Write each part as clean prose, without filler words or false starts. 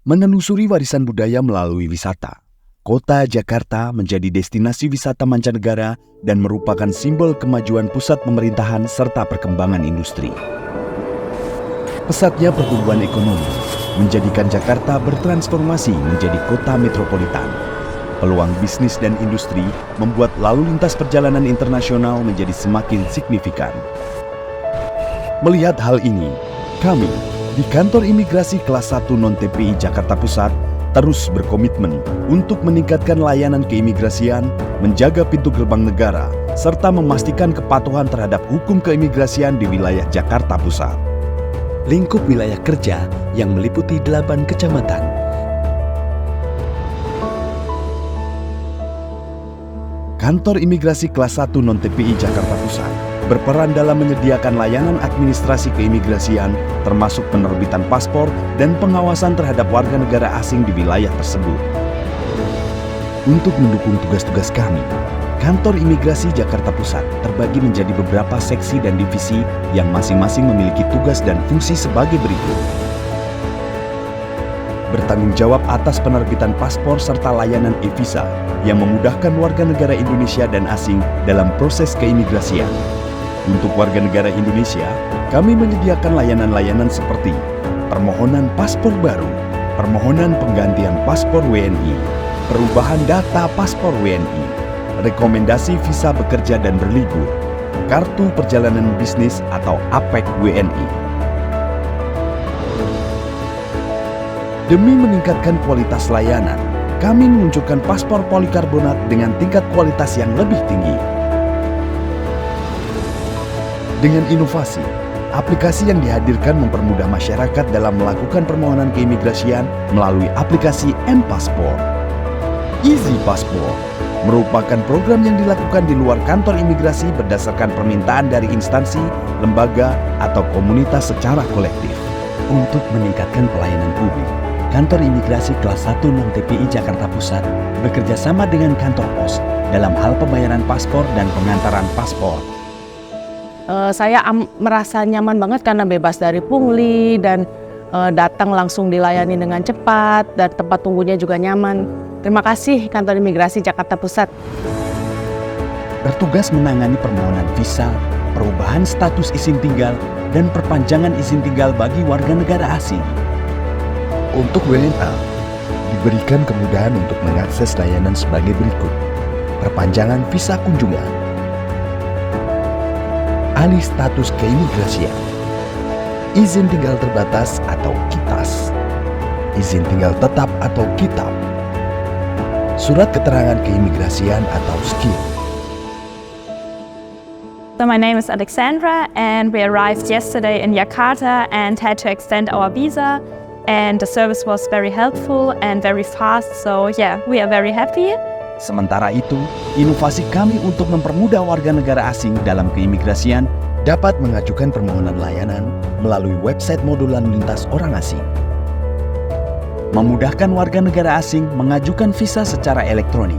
Menelusuri warisan budaya melalui wisata, Kota Jakarta menjadi destinasi wisata mancanegara dan merupakan simbol kemajuan pusat pemerintahan serta perkembangan industri. Pesatnya pertumbuhan ekonomi menjadikan Jakarta bertransformasi menjadi kota metropolitan. Peluang bisnis dan industri membuat lalu lintas perjalanan internasional menjadi semakin signifikan. Melihat hal ini, kami di Kantor Imigrasi Kelas 1 Non-TPI Jakarta Pusat terus berkomitmen untuk meningkatkan layanan keimigrasian, menjaga pintu gerbang negara, serta memastikan kepatuhan terhadap hukum keimigrasian di wilayah Jakarta Pusat. Lingkup wilayah kerja yang meliputi 8 kecamatan. Kantor Imigrasi Kelas 1 Non-TPI Jakarta Pusat berperan dalam menyediakan layanan administrasi keimigrasian, termasuk penerbitan paspor dan pengawasan terhadap warga negara asing di wilayah tersebut. Untuk mendukung tugas-tugas kami, Kantor Imigrasi Jakarta Pusat terbagi menjadi beberapa seksi dan divisi yang masing-masing memiliki tugas dan fungsi sebagai berikut. Bertanggung jawab atas penerbitan paspor serta layanan e-visa yang memudahkan warga negara Indonesia dan asing dalam proses keimigrasian. Untuk warga negara Indonesia, kami menyediakan layanan-layanan seperti permohonan paspor baru, permohonan penggantian paspor WNI, perubahan data paspor WNI, rekomendasi visa bekerja dan berlibur, kartu perjalanan bisnis atau APEK WNI. Demi meningkatkan kualitas layanan, kami meluncurkan paspor polikarbonat dengan tingkat kualitas yang lebih tinggi. Dengan inovasi, aplikasi yang dihadirkan mempermudah masyarakat dalam melakukan permohonan keimigrasian melalui aplikasi M-Passport. Easy Passport merupakan program yang dilakukan di luar kantor imigrasi berdasarkan permintaan dari instansi, lembaga, atau komunitas secara kolektif. Untuk meningkatkan pelayanan publik, Kantor Imigrasi Kelas 1 Non-TPI Jakarta Pusat bekerja sama dengan kantor pos dalam hal pembayaran paspor dan pengantaran paspor. Saya merasa nyaman banget karena bebas dari pungli dan datang langsung dilayani dengan cepat dan tempat tunggunya juga nyaman. Terima kasih Kantor Imigrasi Jakarta Pusat. Bertugas menangani permohonan visa, perubahan status izin tinggal, dan perpanjangan izin tinggal bagi warga negara asing. Untuk WNA, diberikan kemudahan untuk mengakses layanan sebagai berikut: perpanjangan visa kunjungan, alih status keimigrasian, izin tinggal terbatas atau KITAS, izin tinggal tetap atau KITAP, surat keterangan keimigrasian atau SKIM. So my name is Alexandra and we arrived yesterday in Jakarta and had to extend our visa, and the service was very helpful and very fast, so yeah, we are very happy. Sementara itu, inovasi kami untuk mempermudah warga negara asing dalam keimigrasian dapat mengajukan permohonan layanan melalui website modul lalu lintas orang asing. Memudahkan warga negara asing mengajukan visa secara elektronik.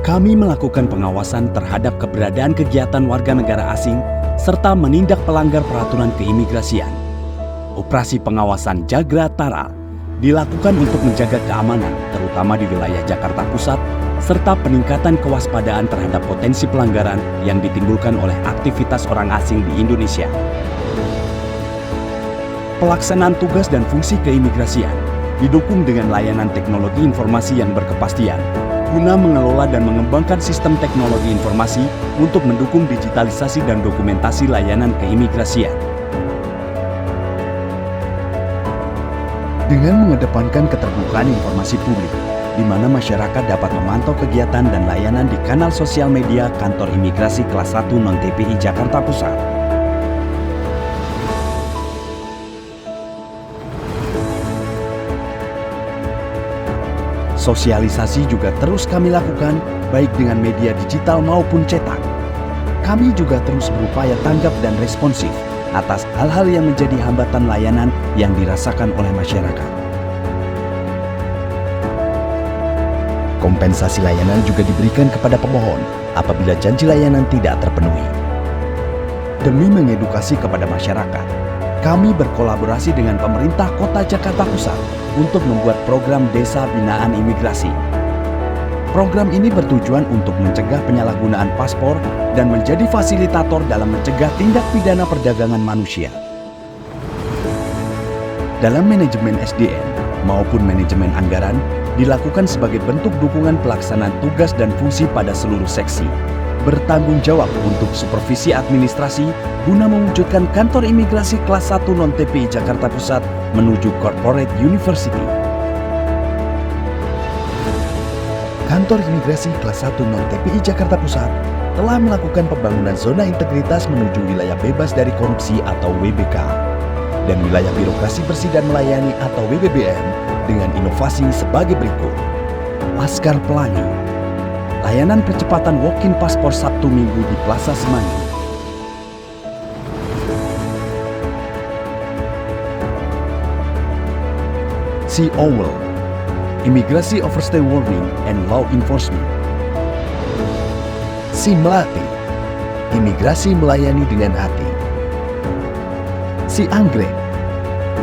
Kami melakukan pengawasan terhadap keberadaan kegiatan warga negara asing serta menindak pelanggar peraturan keimigrasian. Operasi pengawasan Jagra Tara dilakukan untuk menjaga keamanan, terutama di wilayah Jakarta Pusat, serta peningkatan kewaspadaan terhadap potensi pelanggaran yang ditimbulkan oleh aktivitas orang asing di Indonesia. Pelaksanaan tugas dan fungsi keimigrasian didukung dengan layanan teknologi informasi yang berkepastian, guna mengelola dan mengembangkan sistem teknologi informasi untuk mendukung digitalisasi dan dokumentasi layanan keimigrasian. Dengan mengedepankan keterbukaan informasi publik, di mana masyarakat dapat memantau kegiatan dan layanan di kanal sosial media Kantor Imigrasi Kelas 1 Non-TPI Jakarta Pusat. Sosialisasi juga terus kami lakukan, baik dengan media digital maupun cetak. Kami juga terus berupaya tanggap dan responsif atas hal-hal yang menjadi hambatan layanan yang dirasakan oleh masyarakat. Kompensasi layanan juga diberikan kepada pemohon apabila janji layanan tidak terpenuhi. Demi mengedukasi kepada masyarakat, Kami berkolaborasi dengan pemerintah Kota Jakarta Pusat untuk membuat program Desa Binaan Imigrasi. Program ini bertujuan untuk mencegah penyalahgunaan paspor dan menjadi fasilitator dalam mencegah tindak pidana perdagangan manusia. Dalam manajemen SDM maupun manajemen anggaran dilakukan sebagai bentuk dukungan pelaksanaan tugas dan fungsi pada seluruh seksi, bertanggung jawab untuk supervisi administrasi guna mewujudkan kantor imigrasi kelas 1 non-TPI Jakarta Pusat menuju Corporate University. Kantor imigrasi kelas 1 non-TPI Jakarta Pusat telah melakukan pembangunan zona integritas menuju wilayah bebas dari korupsi atau WBK dan wilayah birokrasi bersih dan melayani atau WBBM dengan inovasi sebagai berikut. Laskar Pelangi, layanan percepatan walk-in paspor Sabtu Minggu di Plaza Semanggi. Si Owl, Imigrasi Overstay Warning and Law Enforcement. Si Melati, Imigrasi Melayani dengan Hati. Si Anggrek,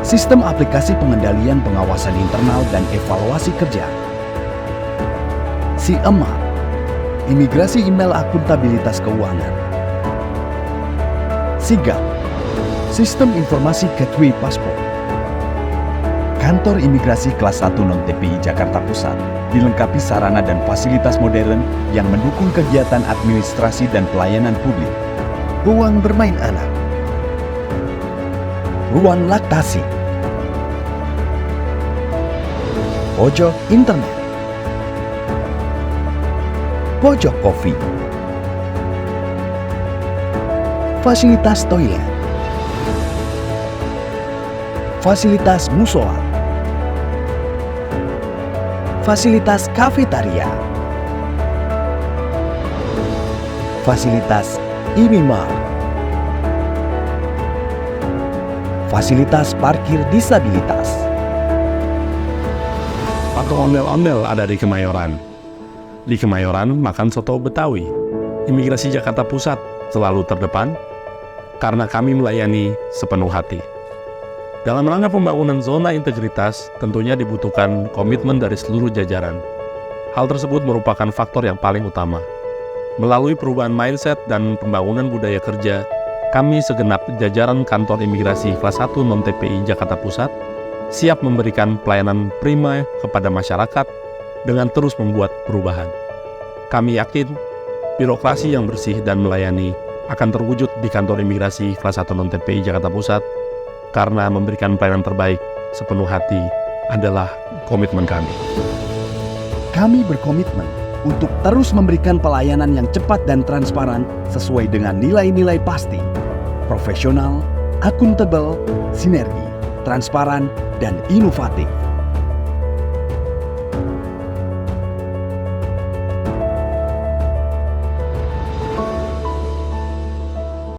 Sistem Aplikasi Pengendalian Pengawasan Internal dan Evaluasi Kerja. Si Emak, Imigrasi Email Akuntabilitas Keuangan. Sigap, Sistem Informasi Gateway Paspor. Kantor Imigrasi Kelas 1 Non-TPI Jakarta Pusat dilengkapi sarana dan fasilitas modern yang mendukung kegiatan administrasi dan pelayanan publik. Ruang bermain anak, ruang laktasi, pojok internet, pojok kopi, fasilitas toilet, fasilitas musola, fasilitas kafetaria, fasilitas e-mart, fasilitas parkir disabilitas. Patung ondel-ondel ada di Kemayoran. Di Kemayoran makan soto Betawi. Imigrasi Jakarta Pusat selalu terdepan karena kami melayani sepenuh hati. Dalam rangka pembangunan zona integritas, tentunya dibutuhkan komitmen dari seluruh jajaran. Hal tersebut merupakan faktor yang paling utama. Melalui perubahan mindset dan pembangunan budaya kerja, kami segenap jajaran kantor imigrasi kelas 1 non-TPI Jakarta Pusat siap memberikan pelayanan prima kepada masyarakat dengan terus membuat perubahan. Kami yakin birokrasi yang bersih dan melayani akan terwujud di kantor imigrasi kelas 1 non-TPI Jakarta Pusat karena memberikan pelayanan terbaik sepenuh hati adalah komitmen kami. Kami berkomitmen untuk terus memberikan pelayanan yang cepat dan transparan sesuai dengan nilai-nilai pasti, profesional, akuntabel, sinergi, transparan, dan inovatif.